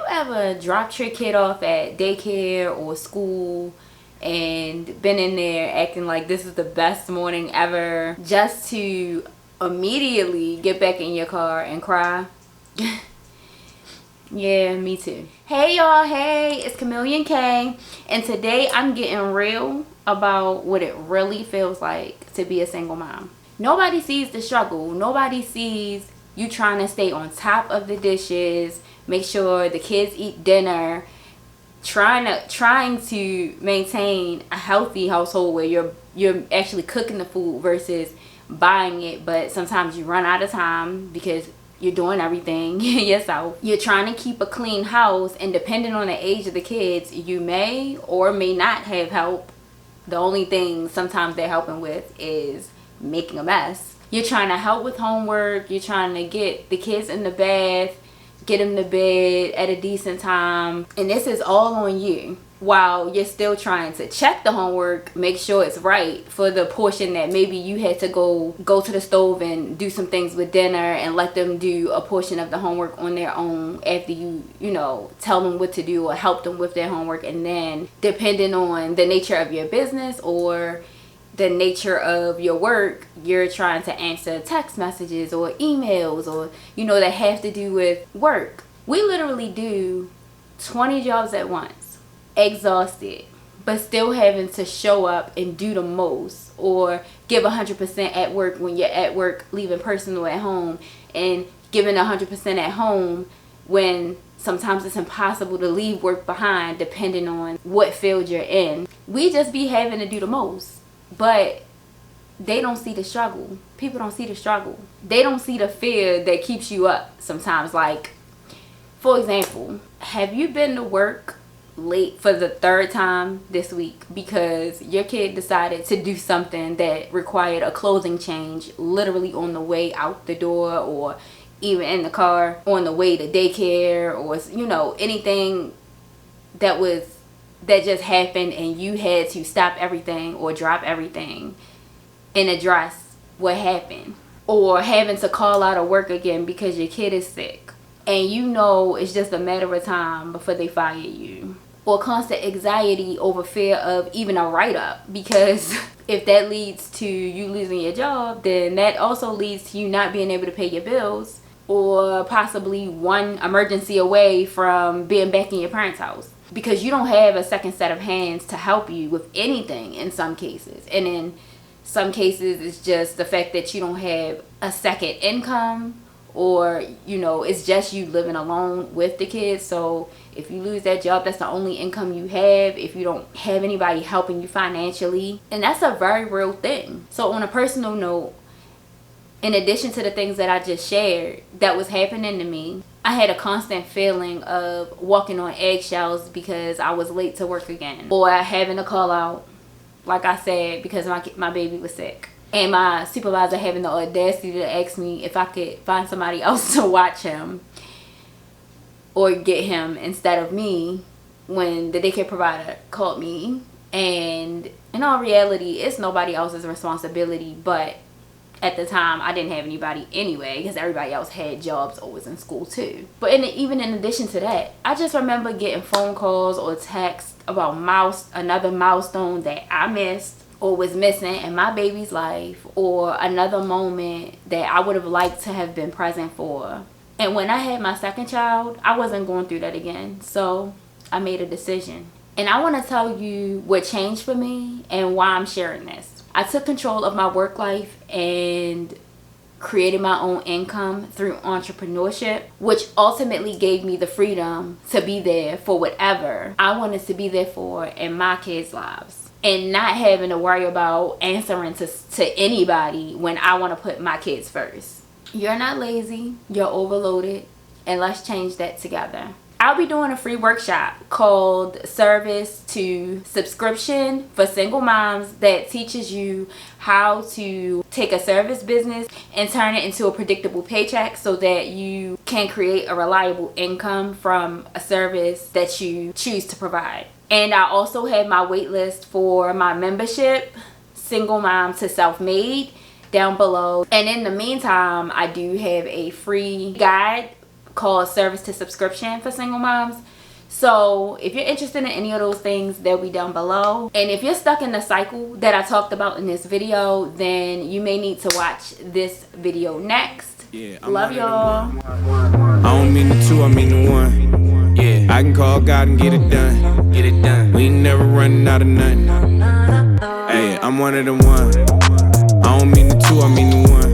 ever dropped your kid off at daycare or school and been in there acting like this is the best morning ever just to immediately get back in your car and cry? Yeah, me too. Hey y'all, hey, it's Chameleon K, and today I'm getting real about what it really feels like to be a single mom. Nobody sees the struggle. Nobody sees you trying to stay on top of the dishes, make sure the kids eat dinner, trying to maintain a healthy household where you're actually cooking the food versus buying it, but sometimes you run out of time because you're doing everything yourself. You're trying to keep a clean house, and depending on the age of the kids, you may or may not have help. The only thing sometimes they're helping with is making a mess. You're trying to help with homework. You're trying to get the kids in the bath, get them to bed at a decent time, and this is all on you while you're still trying to check the homework, make sure it's right for the portion that maybe you had to go to the stove and do some things with dinner and let them do a portion of the homework on their own after you tell them what to do or help them with their homework. And then depending on the nature of your business or the nature of your work, you're trying to answer text messages or emails or that have to do with work. We literally do 20 jobs at once, exhausted, but still having to show up and do the most or give 100% at work when you're at work, leaving personal at home, and giving 100% at home when sometimes it's impossible to leave work behind depending on what field you're in. We just be having to do the most. But they don't see the struggle. People don't see the struggle. They don't see the fear that keeps you up sometimes. Like, for example, have you been to work late for the 3rd time this week because your kid decided to do something that required a clothing change literally on the way out the door, or even in the car on the way to daycare, or anything that just happened and you had to stop everything or drop everything and address what happened? Or having to call out of work again because your kid is sick and it's just a matter of time before they fire you. Or constant anxiety over fear of even a write-up, because if that leads to you losing your job, then that also leads to you not being able to pay your bills, or possibly one emergency away from being back in your parents' house. Because you don't have a second set of hands to help you with anything in some cases. And in some cases, it's just the fact that you don't have a second income, or, it's just you living alone with the kids. So if you lose that job, that's the only income you have. If you don't have anybody helping you financially, and that's a very real thing. So on a personal note, in addition to the things that I just shared that was happening to me, I had a constant feeling of walking on eggshells because I was late to work again, or having to call out, like I said, because my baby was sick, and my supervisor having the audacity to ask me if I could find somebody else to watch him or get him instead of me when the daycare provider called me. And in all reality, it's nobody else's responsibility, but at the time, I didn't have anybody anyway because everybody else had jobs or was in school too. But even in addition to that, I just remember getting phone calls or texts about another milestone that I missed or was missing in my baby's life, or another moment that I would have liked to have been present for. And when I had my second child, I wasn't going through that again. So I made a decision. And I want to tell you what changed for me and why I'm sharing this. I took control of my work life and created my own income through entrepreneurship, which ultimately gave me the freedom to be there for whatever I wanted to be there for in my kids' lives, and not having to worry about answering to anybody when I want to put my kids first. You're not lazy, you're overloaded, and let's change that together. I'll be doing a free workshop called Service to Subscription for single moms that teaches you how to take a service business and turn it into a predictable paycheck so that you can create a reliable income from a service that you choose to provide. And I also have my wait list for my membership, Single Mom to Self-Made, down below. And in the meantime, I do have a free guide called Service to Subscription for single moms. So if you're interested in any of those things, they'll be down below. And if you're stuck in the cycle that I talked about in this video, then you may need to watch this video next. Yeah, love y'all. I don't mean the two, I mean the one. Yeah, I can call God and get it done. Get it done. We ain't never running out of nothing. Hey, I'm one of the one. I don't mean the two, I mean the one.